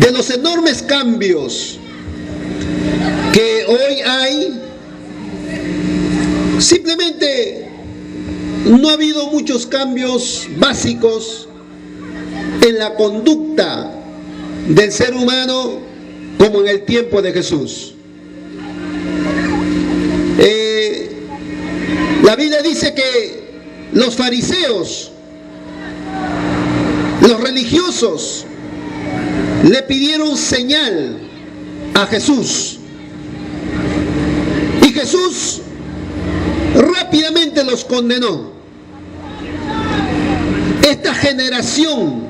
de los enormes cambios que hoy hay, simplemente no ha habido muchos cambios básicos en la conducta del ser humano como en el tiempo de Jesús. La Biblia dice que los fariseos, los religiosos, le pidieron señal a Jesús. Y Jesús rápidamente los condenó. Esta generación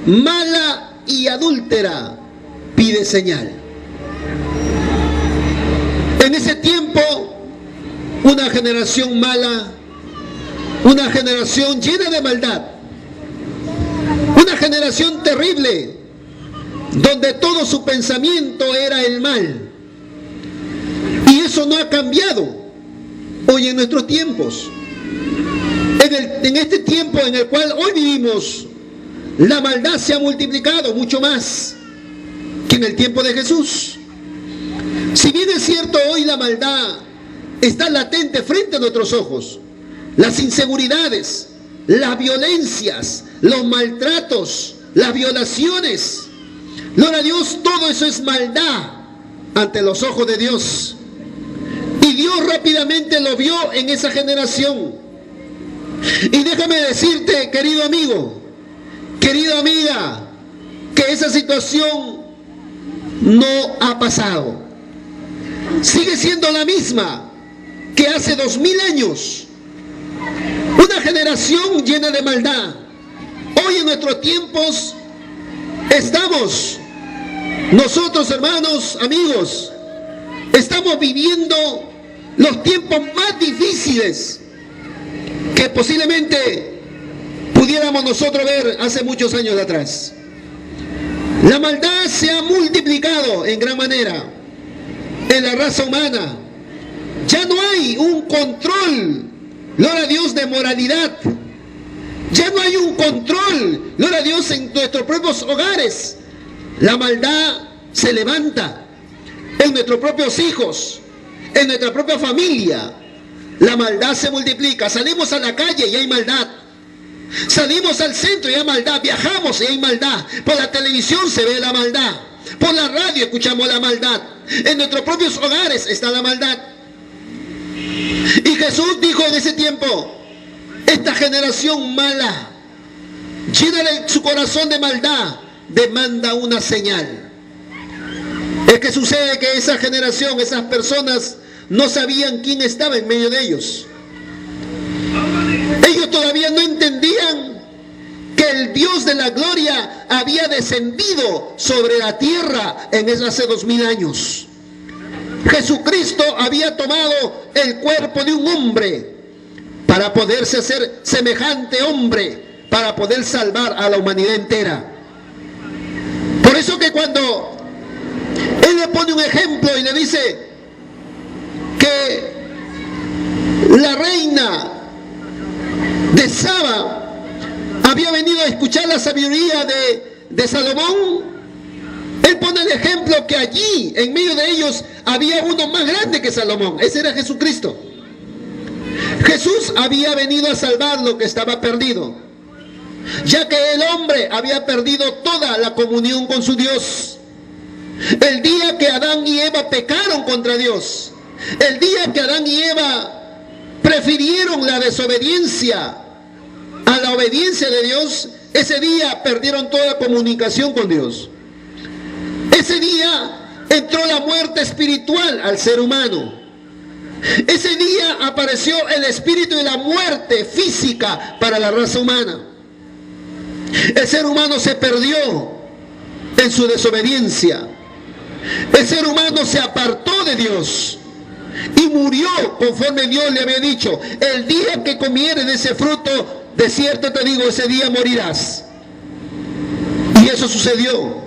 mala y adúltera pide señal. En ese tiempo, una generación mala, una generación llena de maldad, una generación terrible, donde todo su pensamiento era el mal. Y eso no ha cambiado hoy en nuestros tiempos. En este tiempo en el cual hoy vivimos, la maldad se ha multiplicado mucho más que en el tiempo de Jesús. Si bien es cierto, hoy la maldad está latente frente a nuestros ojos, las inseguridades, las violencias, los maltratos, las violaciones, gloria a Dios, todo eso es maldad ante los ojos de Dios. Y Dios rápidamente lo vio en esa generación. Y déjame decirte, querido amigo, querida amiga, que esa situación no ha pasado. Sigue siendo la misma que hace 2000 años. Una generación llena de maldad. Hoy en nuestros tiempos estamos, nosotros hermanos, amigos, estamos viviendo los tiempos más difíciles que posiblemente pudiéramos nosotros ver hace muchos años atrás. La maldad se ha multiplicado en gran manera en la raza humana. Ya no hay un control, gloria a Dios, de moralidad. Ya no hay un control, gloria a Dios, en nuestros propios hogares. La maldad se levanta en nuestros propios hijos, en nuestra propia familia. La maldad se multiplica. Salimos a la calle y hay maldad. Salimos al centro y hay maldad. Viajamos y hay maldad. Por la televisión se ve la maldad. Por la radio escuchamos la maldad. En nuestros propios hogares está la maldad. Y Jesús dijo en ese tiempo: esta generación mala, llena de su corazón de maldad, demanda una señal. Es que sucede que esa generación, esas personas, no sabían quién estaba en medio de ellos. Ellos todavía no entendían que el Dios de la gloria había descendido sobre la tierra en hace 2000 años. Jesucristo había tomado el cuerpo de un hombre para poderse hacer semejante hombre, para poder salvar a la humanidad entera. Por eso que cuando Él le pone un ejemplo y le dice que la reina de Saba había venido a escuchar la sabiduría de Salomón, Él pone el ejemplo que allí, en medio de ellos, había uno más grande que Salomón. Ese era Jesucristo. Jesús había venido a salvar lo que estaba perdido, ya que el hombre había perdido toda la comunión con su Dios. El día que Adán y Eva pecaron contra Dios, el día que Adán y Eva prefirieron la desobediencia a la obediencia de Dios, ese día perdieron toda comunicación con Dios. Ese día entró la muerte espiritual al ser humano. Ese día apareció el espíritu de la muerte física para la raza humana. El ser humano se perdió en su desobediencia. El ser humano se apartó de Dios y murió conforme Dios le había dicho: el día que comieres de ese fruto, de cierto te digo, ese día morirás. Y eso sucedió.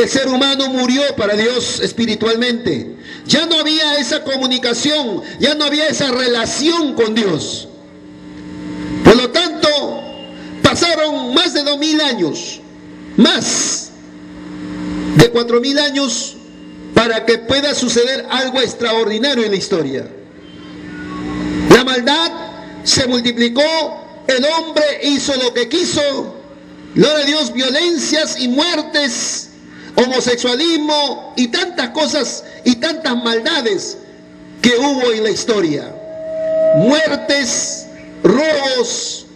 El ser humano murió para Dios espiritualmente. Ya no había esa comunicación, ya no había esa relación con Dios. Por lo tanto, pasaron más de 2000 años, más. de 4000 años para que pueda suceder algo extraordinario en la historia. La maldad se multiplicó, el hombre hizo lo que quiso, gloria a Dios, violencias y muertes, homosexualismo y tantas cosas y tantas maldades que hubo en la historia. Muertes, robos,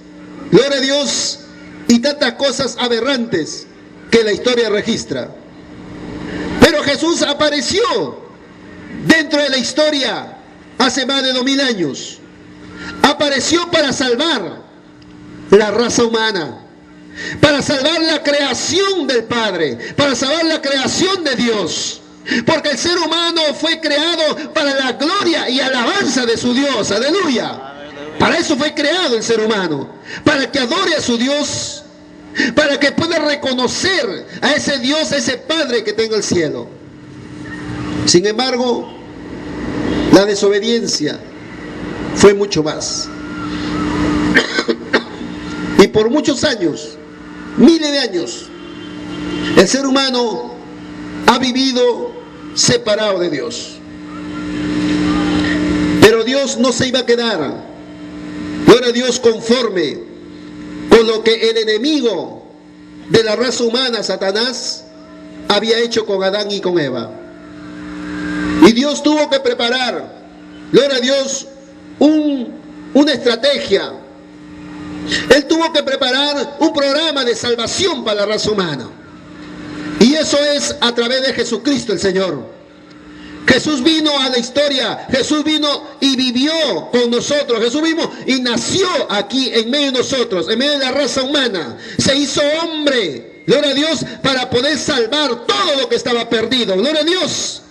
gloria a Dios, y tantas cosas aberrantes que la historia registra. Pero Jesús apareció dentro de la historia hace más de 2000 años. Apareció para salvar la raza humana, para salvar la creación del Padre, para salvar la creación de Dios. Porque el ser humano fue creado para la gloria y alabanza de su Dios. Aleluya. Para eso fue creado el ser humano, para que adore a su Dios, para que pueda reconocer a ese Dios, a ese Padre que tenga el cielo. Sin embargo, la desobediencia fue mucho más. Y por muchos años, miles de años, el ser humano ha vivido separado de Dios. Pero Dios no se iba a quedar, gloria a Dios, conforme con lo que el enemigo de la raza humana, Satanás, había hecho con Adán y con Eva. Y Dios tuvo que preparar, gloria a Dios, una estrategia. Él tuvo que preparar un programa de salvación para la raza humana. Y eso es a través de Jesucristo el Señor. Jesús vino a la historia, Jesús vino y vivió con nosotros, Jesús vino y nació aquí en medio de nosotros, en medio de la raza humana. Se hizo hombre, gloria a Dios, para poder salvar todo lo que estaba perdido, gloria a Dios.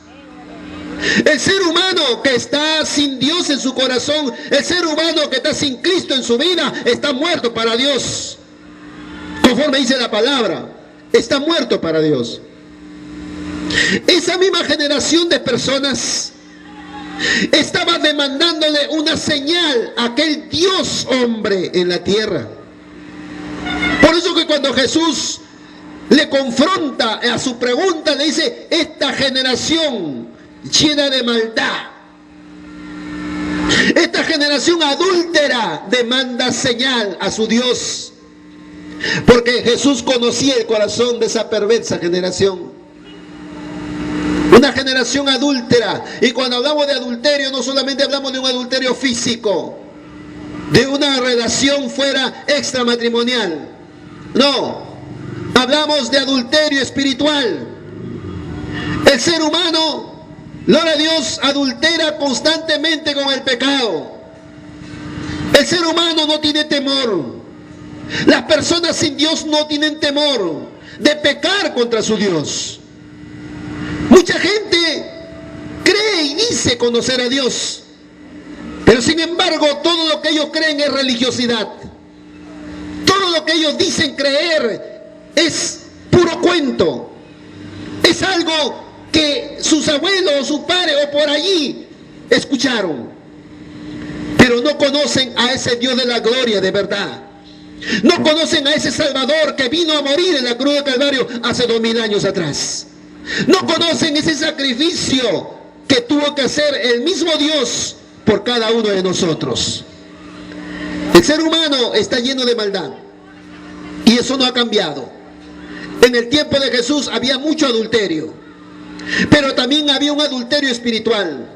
El ser humano que está sin Dios en su corazón, el ser humano que está sin Cristo en su vida, está muerto para Dios. Conforme dice la palabra, está muerto para Dios. Esa misma generación de personas estaba demandándole una señal a aquel Dios hombre en la tierra. Por eso que cuando Jesús le confronta a su pregunta, le dice: esta generación llena de maldad, esta generación adúltera demanda señal a su Dios. Porque Jesús conocía el corazón de esa perversa generación. Una generación adúltera. Y cuando hablamos de adulterio, no solamente hablamos de un adulterio físico, de una relación fuera extramatrimonial. No, hablamos de adulterio espiritual. El ser humano, gloria a Dios, adultera constantemente con el pecado. El ser humano no tiene temor. Las personas sin Dios no tienen temor de pecar contra su Dios. Mucha gente cree y dice conocer a Dios, pero sin embargo todo lo que ellos creen es religiosidad. Todo lo que ellos dicen creer es puro cuento. Es algo que sus abuelos o sus padres o por allí escucharon, pero no conocen a ese Dios de la gloria de verdad. No conocen a ese Salvador que vino a morir en la cruz de Calvario hace 2000 años atrás. No conocen ese sacrificio que tuvo que hacer el mismo Dios por cada uno de nosotros. El ser humano está lleno de maldad y eso no ha cambiado. En el tiempo de Jesús había mucho adulterio, pero también había un adulterio espiritual,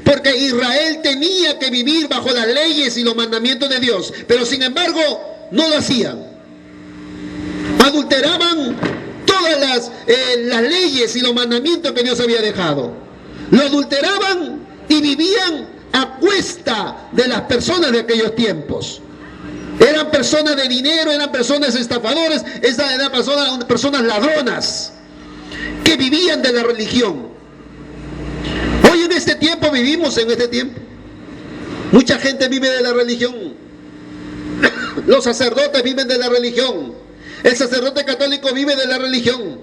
porque Israel tenía que vivir bajo las leyes y los mandamientos de Dios, pero sin embargo no lo hacían. Adulteraban todas las leyes y los mandamientos que Dios había dejado. Lo adulteraban y vivían a cuesta de las personas de aquellos tiempos. Eran personas de dinero, eran personas estafadores, eran personas ladronas que vivían de la religión. Hoy en este tiempo vivimos en este tiempo. Mucha gente vive de la religión. Los sacerdotes viven de la religión. El sacerdote católico vive de la religión.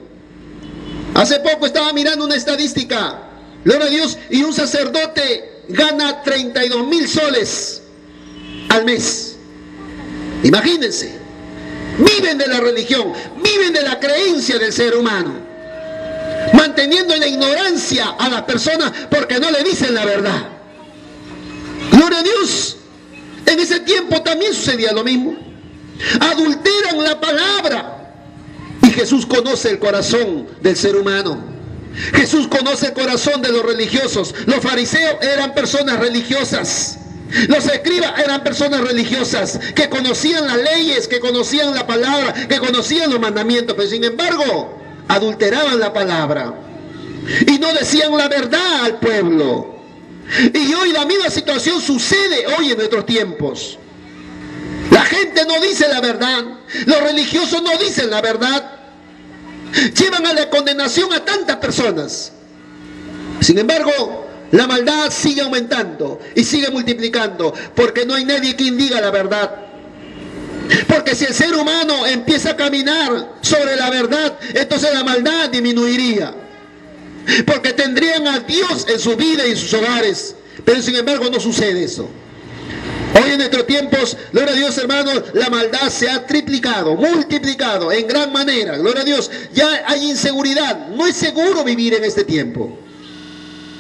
Hace poco estaba mirando una estadística, gloria a Dios, y un sacerdote gana 32,000 soles al mes. Imagínense, viven de la religión, viven de la creencia del ser humano. manteniendo en la ignorancia a las personas porque no le dicen la verdad. Gloria a Dios. En ese tiempo también sucedía lo mismo. Adulteran la palabra. Y Jesús conoce el corazón del ser humano. Jesús conoce el corazón de los religiosos. Los fariseos eran personas religiosas. Los escribas eran personas religiosas que conocían las leyes, que conocían la palabra, que conocían los mandamientos, pero sin embargo adulteraban la palabra y no decían la verdad al pueblo. Y hoy la misma situación sucede hoy en nuestros tiempos. La gente no dice la verdad, los religiosos no dicen la verdad, llevan a la condenación a tantas personas. Sin embargo, la maldad sigue aumentando y sigue multiplicando porque no hay nadie quien diga la verdad. Porque si el ser humano empieza a caminar sobre la verdad, entonces la maldad disminuiría. Porque tendrían a Dios en su vida y en sus hogares. Pero sin embargo no sucede eso. Hoy en nuestros tiempos, gloria a Dios, hermanos, la maldad se ha triplicado, multiplicado en gran manera. Gloria a Dios, ya hay inseguridad. No es seguro vivir en este tiempo.